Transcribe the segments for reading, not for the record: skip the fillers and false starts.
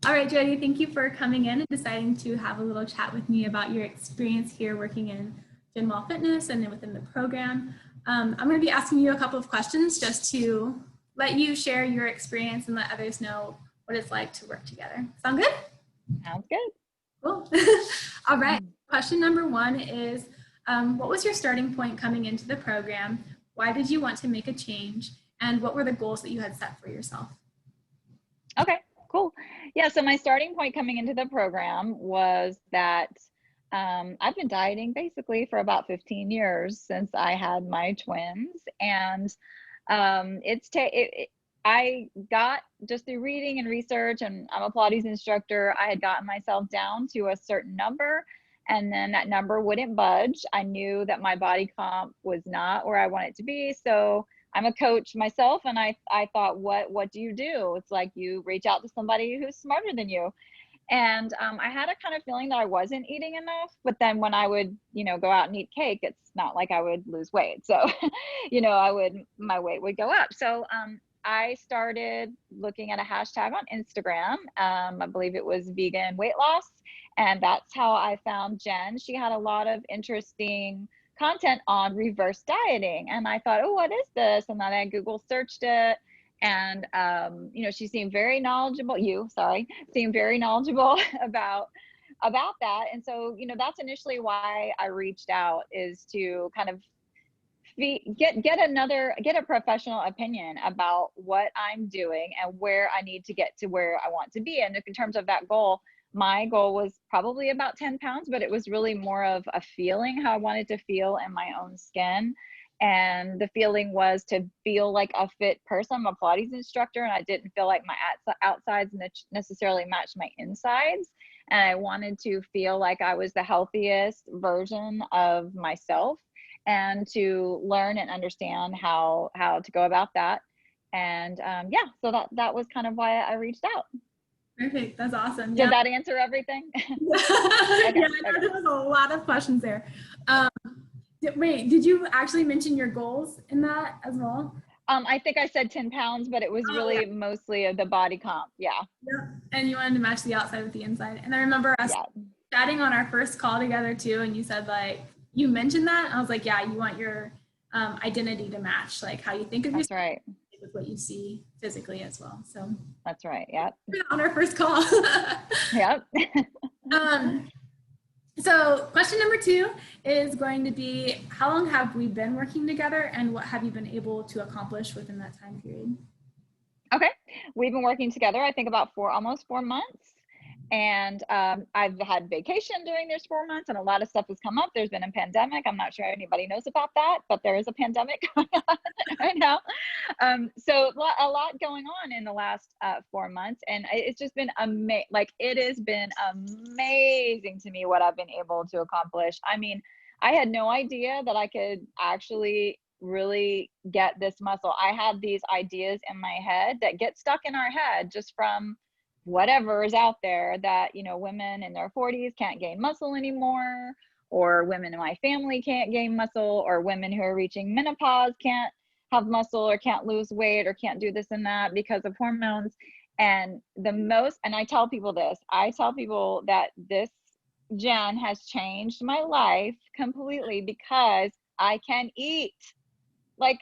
All right, Jodi, thank you for coming in and deciding to have a little chat with me about your experience here working in Gen Wall Fitness and then within the program. I'm going to be asking you a couple of questions just to let you share your experience and let others know what it's like to work together. Sound good? Sounds good. Cool. All right. Question number one is, what was your starting point coming into the program? Why did you want to make a change? And what were the goals that you had set for yourself? Okay, cool. Yeah, so my starting point coming into the program was that I've been dieting basically for about 15 years since I had my twins. And I got just through reading and research, and I'm a Pilates instructor, I had gotten myself down to a certain number, and then that number wouldn't budge. I knew that my body comp was not where I want it to be. So I'm a coach myself, and I thought, what do you do? It's like you reach out to somebody who's smarter than you. And I had a kind of feeling that I wasn't eating enough, but then when I would, go out and eat cake, it's not like I would lose weight. So, my weight would go up. So I started looking at a hashtag on Instagram. I believe it was vegan weight loss. And that's how I found Jen. She had a lot of interesting content on reverse dieting. And I thought, oh, what is this? And then I Google searched it. And, she seemed very knowledgeable, seemed very knowledgeable about that. And so, that's initially why I reached out, is to kind of get a professional opinion about what I'm doing and where I need to get to where I want to be. And in terms of that goal, my goal was probably about 10 pounds, but it was really more of a feeling, how I wanted to feel in my own skin. And the feeling was to feel like a fit person. I'm a Pilates instructor, and I didn't feel like my outsides necessarily matched my insides. And I wanted to feel like I was the healthiest version of myself, and to learn and understand how to go about that. And so that was kind of why I reached out. Perfect. That's awesome. Did that answer everything? Okay, yeah, I know there was a lot of questions there. Wait, did you actually mention your goals in that as well? I think I said 10 pounds, but it was really mostly of the body comp. Yeah. Yep. And you wanted to match the outside with the inside. And I remember us chatting on our first call together too. And you said, like, you mentioned that. And I was like, yeah, you want your identity to match, like how you think of yourself. That's right. With what you see physically as well. So that's right. Yep. On our first call. Yep. So question number two is going to be, how long have we been working together, and what have you been able to accomplish within that time period? Okay. We've been working together, I think about almost 4 months. And I've had vacation during those 4 months, and a lot of stuff has come up. There's been a pandemic. I'm not sure anybody knows about that, but there is a pandemic going on right now. So a lot going on in the last 4 months, and it's just been amazing. Like, it has been amazing to me what I've been able to accomplish. I mean, I had no idea that I could actually really get this muscle. I had these ideas in my head that get stuck in our head just from whatever is out there, that women in their 40s can't gain muscle anymore, or women in my family can't gain muscle, or women who are reaching menopause can't have muscle, or can't lose weight, or can't do this and that because of hormones. And I tell people that this Jen has changed my life completely, because I can eat. Like,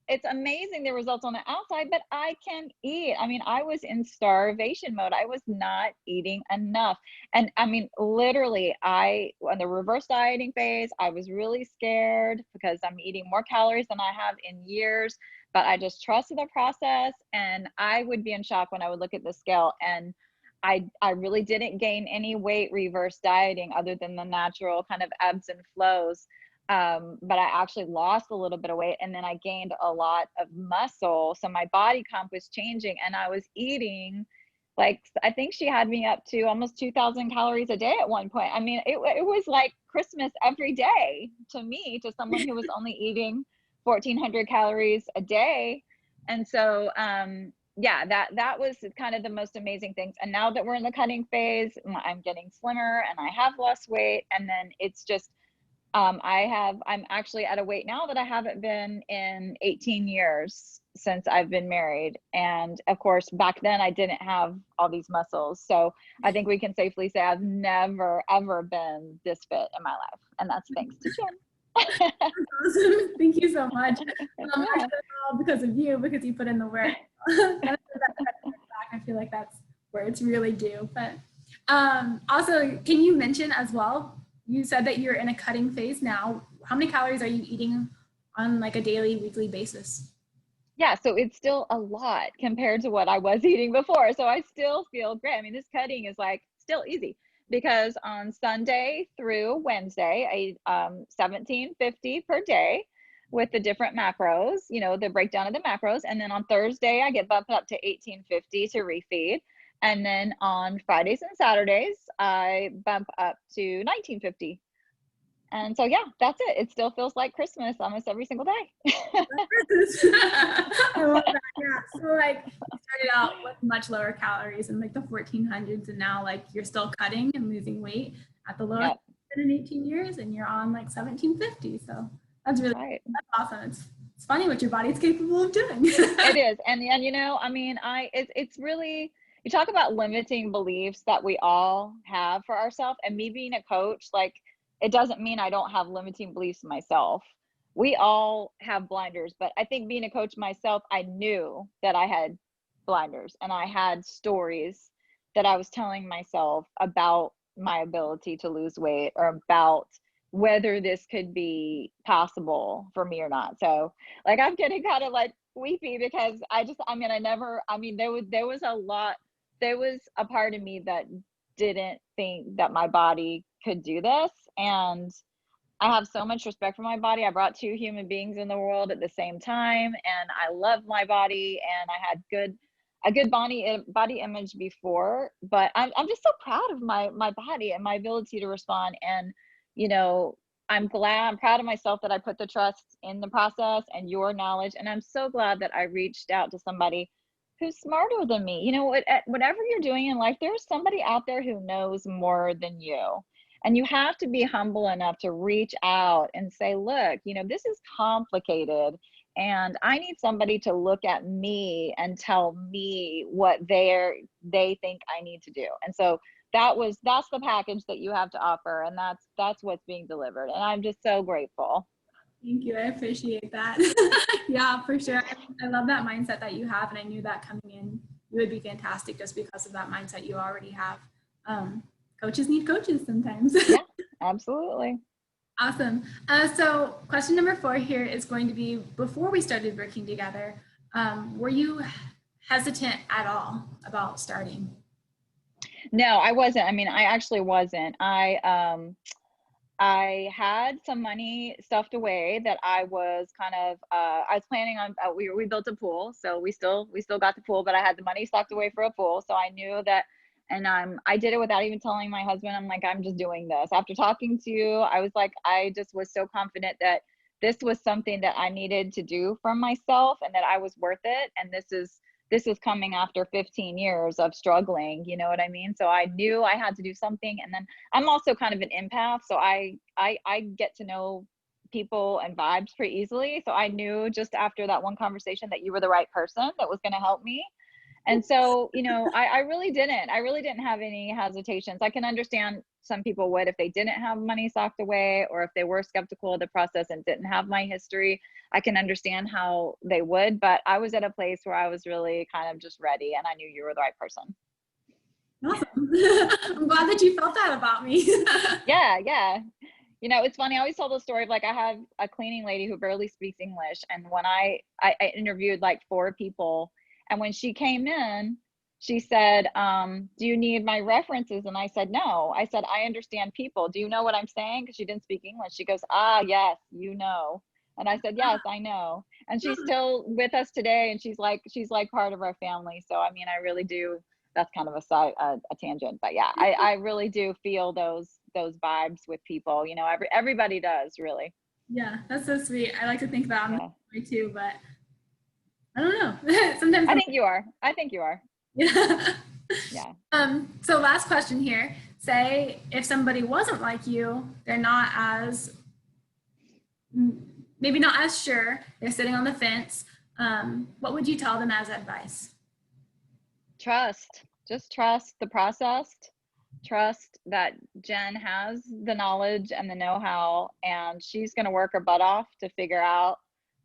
it's amazing the results on the outside, but I can eat. I mean, I was in starvation mode. I was not eating enough. And I mean, literally, on the reverse dieting phase, I was really scared because I'm eating more calories than I have in years, but I just trusted the process. And I would be in shock when I would look at the scale, and I really didn't gain any weight reverse dieting, other than the natural kind of ebbs and flows. But I actually lost a little bit of weight, and then I gained a lot of muscle. So my body comp was changing, and I was eating, like, I think she had me up to almost 2,000 calories a day at one point. I mean, it was like Christmas every day to me, to someone who was only eating 1,400 calories a day. And so, that was kind of the most amazing things. And now that we're in the cutting phase, I'm getting slimmer, and I have lost weight. And then it's just I'm actually at a weight now that I haven't been in 18 years since I've been married. And of course, back then I didn't have all these muscles. So I think we can safely say I've never, ever been this fit in my life. And that's thanks to Jim. Awesome. Thank you so much. Yeah. Actually, all because of you, because you put in the work. I feel like that's where it's really due. But also, can you mention as well, you said that you're in a cutting phase now. How many calories are you eating on like a daily, weekly basis? Yeah, so it's still a lot compared to what I was eating before. So I still feel great. I mean, this cutting is like still easy because on Sunday through Wednesday, I eat 1750 per day with the different macros, you know, the breakdown of the macros. And then on Thursday, I get bumped up to 1850 to refeed. And then on Fridays and Saturdays, I bump up to 1950. And so, yeah, that's it. It still feels like Christmas almost every single day. I love that. Yeah. So like you started out with much lower calories in like the 1400s, and now like you're still cutting and losing weight at the lowest Yep. in 18 years, and you're on like 1750. So that's really Right. that's awesome. It's funny what your body's capable of doing. It is. And you know, I mean, it's really, you talk about limiting beliefs that we all have for ourselves, and me being a coach, like, it doesn't mean I don't have limiting beliefs myself. We all have blinders, but I think being a coach myself, I knew that I had blinders and I had stories that I was telling myself about my ability to lose weight or about whether this could be possible for me or not. So like I'm getting kind of like weepy because there was a lot, there was a part of me that didn't think that my body could do this. And I have so much respect for my body. I brought two human beings in the world at the same time, and I love my body, and I had a good body image before, but I'm just so proud of my body and my ability to respond. And you know, I'm proud of myself that I put the trust in the process and your knowledge, and I'm so glad that I reached out to somebody who's smarter than me. You know, whatever you're doing in life, there's somebody out there who knows more than you. And you have to be humble enough to reach out and say, look, you know, this is complicated. And I need somebody to look at me and tell me what they think I need to do. And so that's the package that you have to offer. And that's what's being delivered. And I'm just so grateful. Thank you. I appreciate that. Yeah, for sure. I love that mindset that you have. And I knew that coming in, you would be fantastic just because of that mindset you already have. Coaches need coaches sometimes. Yeah, absolutely. Awesome. So question number 4 here is going to be, before we started working together, were you hesitant at all about starting? No, I wasn't. I mean, I actually wasn't. I had some money stuffed away that I was kind of I was planning on we built a pool, so we still got the pool, but I had the money stocked away for a pool, so I knew that. And I did it without even telling my husband. I'm like, I'm just doing this. After talking to you, I was like, I just was so confident that this was something that I needed to do for myself and that I was worth it. And this is coming after 15 years of struggling, you know what I mean? So I knew I had to do something. And then I'm also kind of an empath, so I get to know people and vibes pretty easily. So I knew just after that one conversation that you were the right person that was going to help me. And so, you know, I really didn't have any hesitations. I can understand some people would if they didn't have money socked away, or if they were skeptical of the process and didn't have my history. I can understand how they would, but I was at a place where I was really kind of just ready, and I knew you were the right person. Awesome. I'm glad that you felt that about me. Yeah. You know, it's funny. I always tell the story of like, I have a cleaning lady who barely speaks English. And when I interviewed like 4 people, and when she came in, she said, do you need my references? And I said, no. I said, I understand people. Do you know what I'm saying? Because she didn't speak English. She goes, ah, yes, you know. And I said, yes, I know. And she's still with us today. And she's like part of our family. So, I mean, I really do. That's kind of a tangent, but yeah, I really do feel those vibes with people. You know, everybody does, really. Yeah, that's so sweet. I like to think that I'm that way too, but I don't know. Sometimes I think you are. Yeah. Yeah. So last question here. Say if somebody wasn't like you, they're not as maybe not as sure, they're sitting on the fence, what would you tell them as advice? Trust, just trust the process. Trust that Jen has the knowledge and the know-how, and she's going to work her butt off to figure out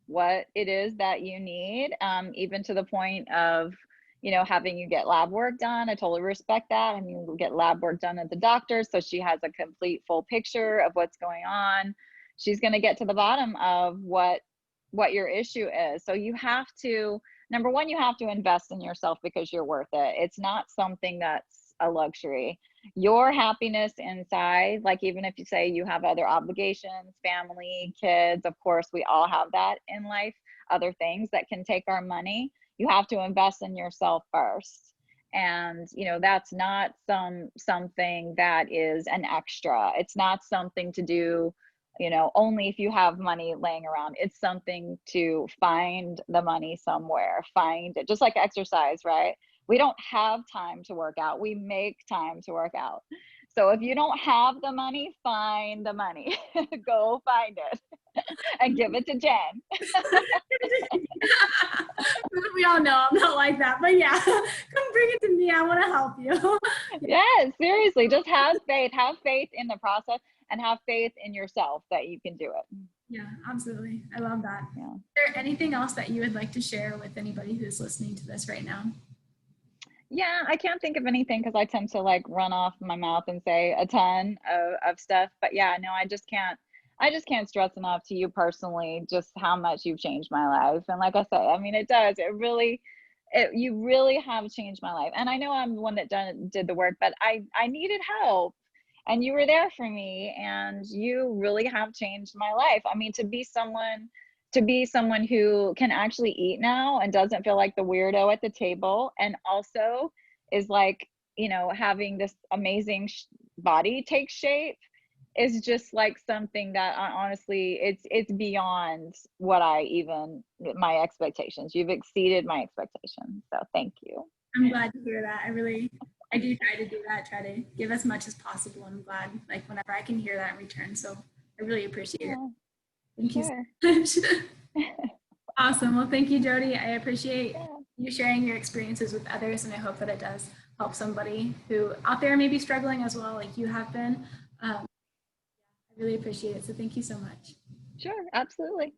what it is that you need, even to the point of, you know, having you get lab work done. I totally respect that. I mean, we'll get lab work done at the doctor, so she has a complete full picture of what's going on. She's going to get to the bottom of what your issue is. So you have to, number one, you have to invest in yourself because you're worth it. It's not something that's a luxury. Your happiness inside, like even if you say you have other obligations, family, kids, of course, we all have that in life, other things that can take our money. You have to invest in yourself first. And, you know, that's not something that is an extra. It's not something to do, you know, only if you have money laying around. It's something to find the money somewhere, find it, just like exercise, right? We don't have time to work out. We make time to work out. So if you don't have the money, find the money. Go find it and give it to Jen. We all know I'm not like that, but yeah, come bring it to me. I want to help you. Yes, seriously, just have faith in the process, and have faith in yourself that you can do it. Yeah, absolutely. I love that. Yeah. Is there anything else that you would like to share with anybody who's listening to this right now? Yeah, I can't think of anything because I tend to like run off my mouth and say a ton of stuff. But yeah, no, I just can't stress enough to you personally just how much you've changed my life. And like I say, I mean, it does. You really have changed my life. And I know I'm the one that did the work, but I needed help. And you were there for me, and you really have changed my life. I mean, to be someone who can actually eat now and doesn't feel like the weirdo at the table, and also is like, you know, having this amazing body take shape, is just like something that honestly, it's beyond what my expectations. You've exceeded my expectations. So thank you. I'm glad to hear that. I do try to do that, try to give as much as possible. I'm glad, like, whenever I can hear that in return. So I really appreciate it. Thank you so much. Awesome. Well, thank you, Jodi. I appreciate you sharing your experiences with others, and I hope that it does help somebody who out there may be struggling as well, like you have been. I really appreciate it. So thank you so much. Sure, absolutely.